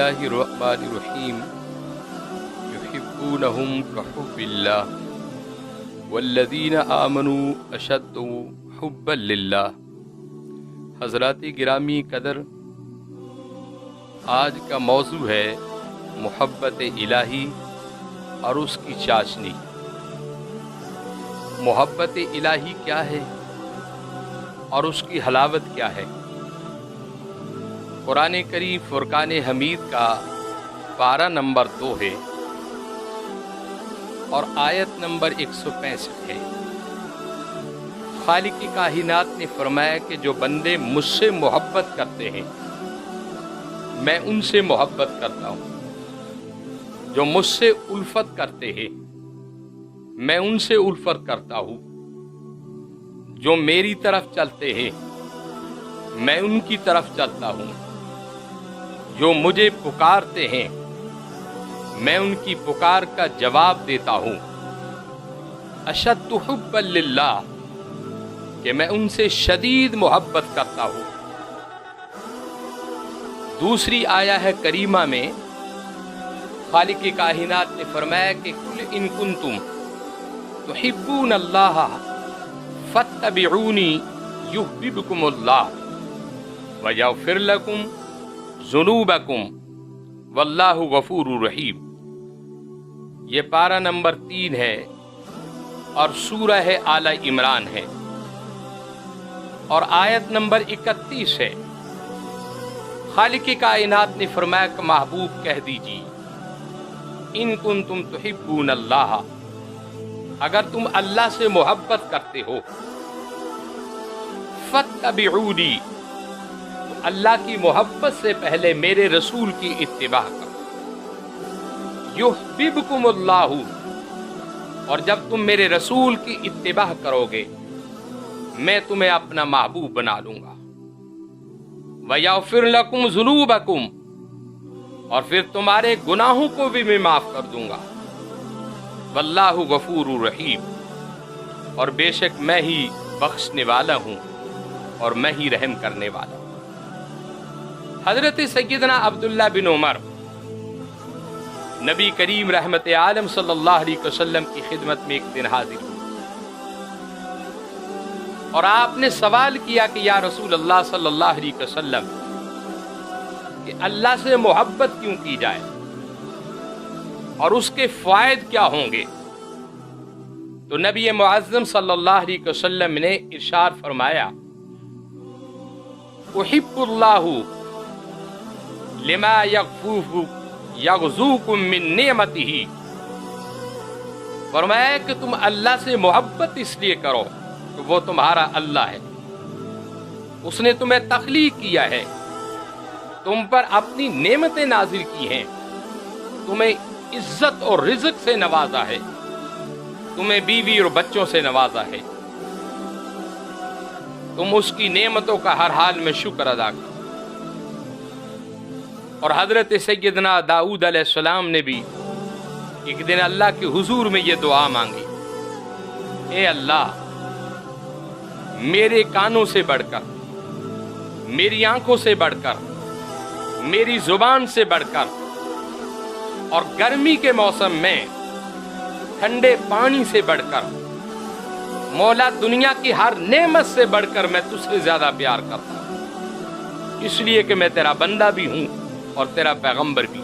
الله الرحمن الرحيم يحبونهم كحب الله والذين آمنوا أشد حبا لله۔ حضرات گرامی قدر، آج کا موضوع ہے محبت الہی اور اس کی چاشنی۔ محبت الہی کیا ہے اور اس کی حلاوت کیا ہے؟ قرآن کریم فرقان حمید کا پارہ نمبر 2 ہے اور آیت نمبر 165 ہے۔ خالق کائنات نے فرمایا کہ جو بندے مجھ سے محبت کرتے ہیں میں ان سے محبت کرتا ہوں، جو مجھ سے الفت کرتے ہیں میں ان سے الفت کرتا ہوں، جو میری طرف چلتے ہیں میں ان کی طرف چلتا ہوں، جو مجھے پکارتے ہیں میں ان کی پکار کا جواب دیتا ہوں۔ اشد حبا للہ، کہ میں ان سے شدید محبت کرتا ہوں۔ دوسری آیہ ہے کریمہ میں خالق کائنات نے فرمایا کہ قل ان کنتم تحبون اللہ فاتبعونی یحببکم اللہ ویغفر لکم ذنوبکم واللہ غفور رحیم۔ یہ پارہ نمبر 3 ہے اور سورہ آل عمران ہے اور آیت نمبر 31 ہے۔ خالق کائنات نے فرمایا کہ محبوب کہہ دیجیے ان کنتم تحبون اللہ، اگر تم اللہ سے محبت کرتے ہو فاتبعونی، اللہ کی محبت سے پہلے میرے رسول کی اتباع کرو۔ یحببکم اللہ، اور جب تم میرے رسول کی اتباع کرو گے میں تمہیں اپنا محبوب بنا لوں گا۔ ویغفر لکم ذنوبکم، اور پھر تمہارے گناہوں کو بھی میں معاف کر دوں گا۔ واللہ غفور رحیم، اور بے شک میں ہی بخشنے والا ہوں اور میں ہی رحم کرنے والا ہوں۔ حضرت سیدنا عبداللہ بن عمر نبی کریم رحمت عالم صلی اللہ علیہ وسلم کی خدمت میں ایک دن حاضر ہوئے اور آپ نے سوال کیا کہ یا رسول اللہ صلی اللہ علیہ وسلم کہ اللہ سے محبت کیوں کی جائے اور اس کے فوائد کیا ہوں گے؟ تو نبی معظم صلی اللہ علیہ وسلم نے ارشاد فرمایا احب اللہ لما یغزوکم من نعمتہ، فرمایا کہ تم اللہ سے محبت اس لیے کرو کہ وہ تمہارا اللہ ہے، اس نے تمہیں تخلیق کیا ہے، تم پر اپنی نعمتیں نازل کی ہیں، تمہیں عزت اور رزق سے نوازا ہے، تمہیں بیوی اور بچوں سے نوازا ہے، تم اس کی نعمتوں کا ہر حال میں شکر ادا کرو۔ اور حضرت سیدنا داؤد علیہ السلام نے بھی ایک دن اللہ کے حضور میں یہ دعا مانگی، اے اللہ میرے کانوں سے بڑھ کر، میری آنکھوں سے بڑھ کر، میری زبان سے بڑھ کر، اور گرمی کے موسم میں ٹھنڈے پانی سے بڑھ کر، مولا دنیا کی ہر نعمت سے بڑھ کر میں تجھ سے زیادہ پیار کرتا ہوں، اس لیے کہ میں تیرا بندہ بھی ہوں اور تیرا پیغمبر بھی۔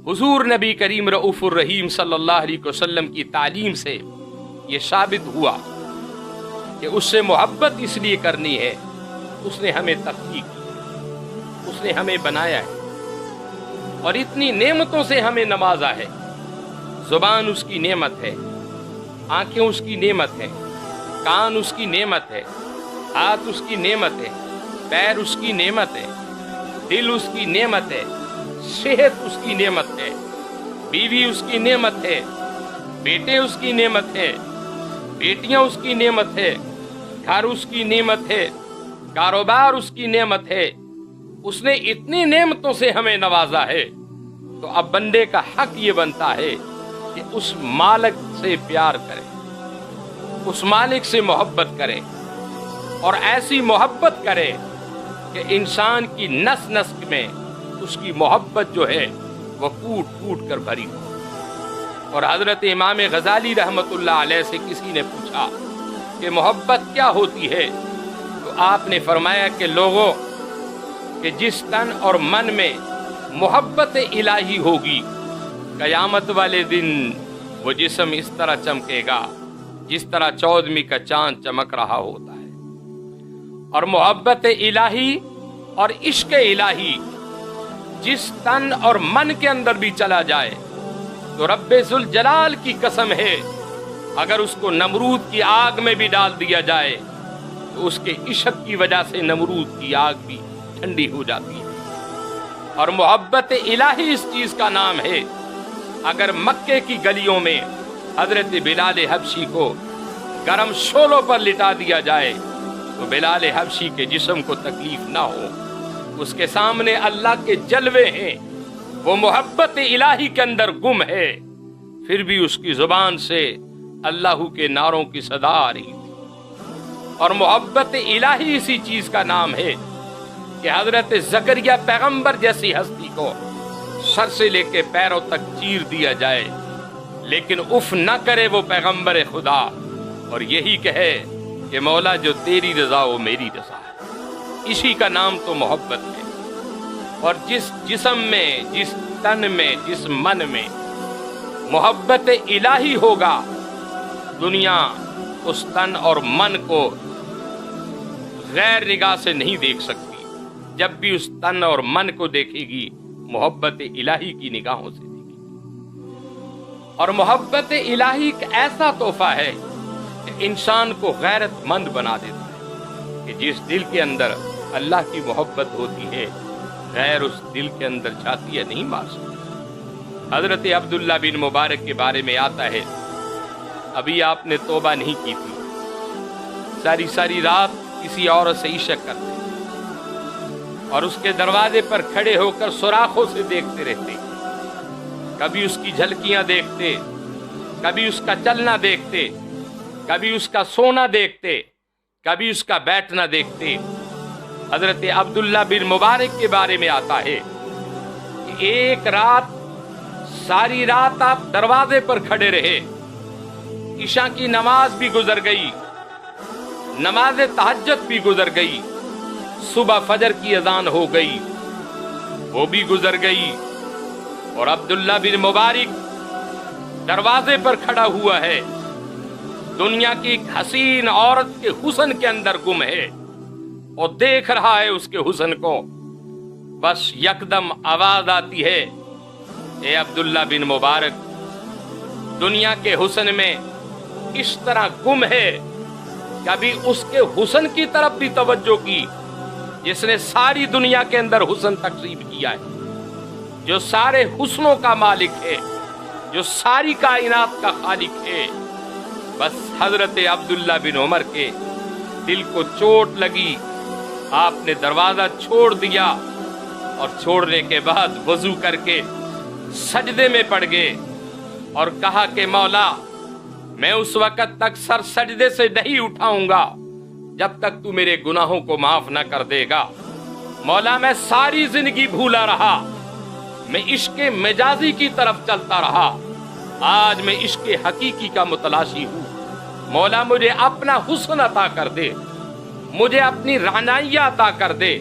حضور نبی کریم رؤوف الرحیم صلی اللہ علیہ وسلم کی تعلیم سے یہ ثابت ہوا کہ اس سے محبت اس لیے کرنی ہے، اس نے ہمیں تخلیق کی، اس نے ہمیں بنایا ہے اور اتنی نعمتوں سے ہمیں نوازا ہے۔ زبان اس کی نعمت ہے، آنکھیں اس کی نعمت ہے، کان اس کی نعمت ہے، ہاتھ اس کی نعمت ہے، پیر اس کی نعمت ہے، دل اس کی نعمت ہے، صحت اس کی نعمت ہے، بیوی اس کی نعمت ہے، بیٹے اس کی نعمت ہے، بیٹیاں اس کی نعمت ہے، گھر اس کی نعمت ہے، کاروبار اس کی نعمت ہے۔ اس نے اتنی نعمتوں سے ہمیں نوازا ہے، تو اب بندے کا حق یہ بنتا ہے کہ اس مالک سے پیار کرے، اس مالک سے محبت کرے اور ایسی محبت کرے کہ انسان کی نس نس میں اس کی محبت جو ہے وہ کوٹ کوٹ کر بھری ہو۔ اور حضرت امام غزالی رحمۃ اللہ علیہ سے کسی نے پوچھا کہ محبت کیا ہوتی ہے، تو آپ نے فرمایا کہ لوگوں کہ جس تن اور من میں محبت الہی ہوگی، قیامت والے دن وہ جسم اس طرح چمکے گا جس طرح 14ویں کا چاند چمک رہا ہوتا ہے۔ اور محبت الہی اور عشق الہی جس تن اور من کے اندر بھی چلا جائے تو رب ذوالجلال کی قسم ہے، اگر اس کو نمرود کی آگ میں بھی ڈال دیا جائے تو اس کے عشق کی وجہ سے نمرود کی آگ بھی ٹھنڈی ہو جاتی ہے۔ اور محبت الہی اس چیز کا نام ہے، اگر مکے کی گلیوں میں حضرت بلال حبشی کو گرم شولوں پر لٹا دیا جائے تو بلال حبشی کے جسم کو تکلیف نہ ہو، اس کے سامنے اللہ کے جلوے ہیں، وہ محبت الہی کے اندر گم ہے، پھر بھی اس کی زبان سے اللہ کے نعروں کی صدا آ رہی تھی۔ اور محبت الہی اسی چیز کا نام ہے کہ حضرت زکریہ پیغمبر جیسی ہستی کو سر سے لے کے پیروں تک چیر دیا جائے لیکن اف نہ کرے وہ پیغمبر خدا، اور یہی کہے کہ مولا جو تیری رضا وہ میری رضا ہے۔ اسی کا نام تو محبت ہے۔ اور جس جسم میں، جس تن میں، جس من میں محبت الہی ہوگا، دنیا اس تن اور من کو غیر نگاہ سے نہیں دیکھ سکتی، جب بھی اس تن اور من کو دیکھے گی محبت الہی کی نگاہوں سے دیکھے گی۔ اور محبت الہی ایک ایسا تحفہ ہے کہ انسان کو غیرت مند بنا دیتا ہے، کہ جس دل کے اندر اللہ کی محبت ہوتی ہے غیر اس دل کے اندر جاتی ہے نہیں مار سکتی۔ حضرت عبداللہ بن مبارک کے بارے میں آتا ہے، ابھی آپ نے توبہ نہیں کی تھی، ساری ساری رات کسی عورت سے عشق کرتے اور اس کے دروازے پر کھڑے ہو کر سوراخوں سے دیکھتے رہتے، کبھی اس کی جھلکیاں دیکھتے، کبھی اس کا چلنا دیکھتے، کبھی اس کا سونا دیکھتے، کبھی اس کا بیٹھنا دیکھتے۔ حضرت عبداللہ بن مبارک کے بارے میں آتا ہے کہ ایک رات، ساری رات آپ دروازے پر کھڑے رہے، عشاء کی نماز بھی گزر گئی، نماز تہجد بھی گزر گئی، صبح فجر کی اذان ہو گئی وہ بھی گزر گئی، اور عبداللہ بن مبارک دروازے پر کھڑا ہوا ہے، دنیا کی ایک حسین عورت کے حسن کے اندر گم ہے اور دیکھ رہا ہے اس کے حسن کو، بس یکدم آواز آتی ہے، اے عبداللہ بن مبارک، دنیا کے حسن میں اس طرح گم ہے، کبھی اس کے حسن کی طرف بھی توجہ کی جس نے ساری دنیا کے اندر حسن تقسیم کیا ہے، جو سارے حسنوں کا مالک ہے، جو ساری کائنات کا خالق ہے۔ بس حضرت عبداللہ بن عمر کے دل کو چوٹ لگی، آپ نے دروازہ چھوڑ دیا اور چھوڑنے کے بعد وضو کر کے سجدے میں پڑ گئے اور کہا کہ مولا میں اس وقت تک سر سجدے سے نہیں اٹھاؤں گا جب تک تو میرے گناہوں کو معاف نہ کر دے گا۔ مولا میں ساری زندگی بھولا رہا، میں عشق مجازی کی طرف چلتا رہا، آج میں عشق حقیقی کا متلاشی ہوں، مولا مجھے اپنا حسن عطا کر دے، مجھے اپنی رہنمائی عطا کر دے،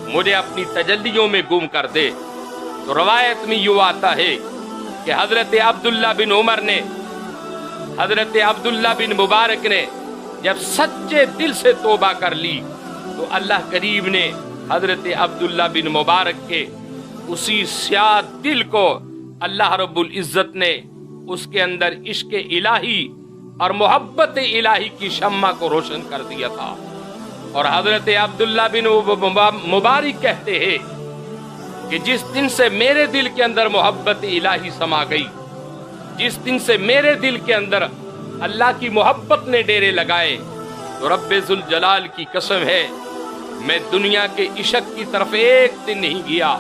مجھے اپنی تجلیوں میں گم کر دے۔ تو روایت میں یوں آتا ہے کہ حضرت عبداللہ بن عمر نے، حضرت عبداللہ بن مبارک نے جب سچے دل سے توبہ کر لی تو اللہ کریم نے حضرت عبداللہ بن مبارک کے اسی سیاہ دل کو اللہ رب العزت نے اس کے اندر عشق الہی اور محبت الہی کی شمع کو روشن کر دیا تھا۔ اور حضرت عبداللہ بن مبارک کہتے ہیں کہ جس دن سے میرے دل کے اندر محبت الہی سما گئی، جس دن سے میرے دل کے اندر اللہ کی محبت نے ڈیرے لگائے، تو رب ذوالجلال کی قسم ہے میں دنیا کے عشق کی طرف ایک دن نہیں گیا،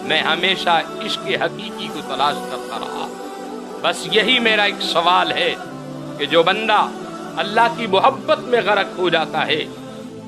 میں ہمیشہ عشق حقیقی کو تلاش کرتا رہا۔ بس یہی میرا ایک سوال ہے کہ جو بندہ اللہ کی محبت میں غرق ہو جاتا ہے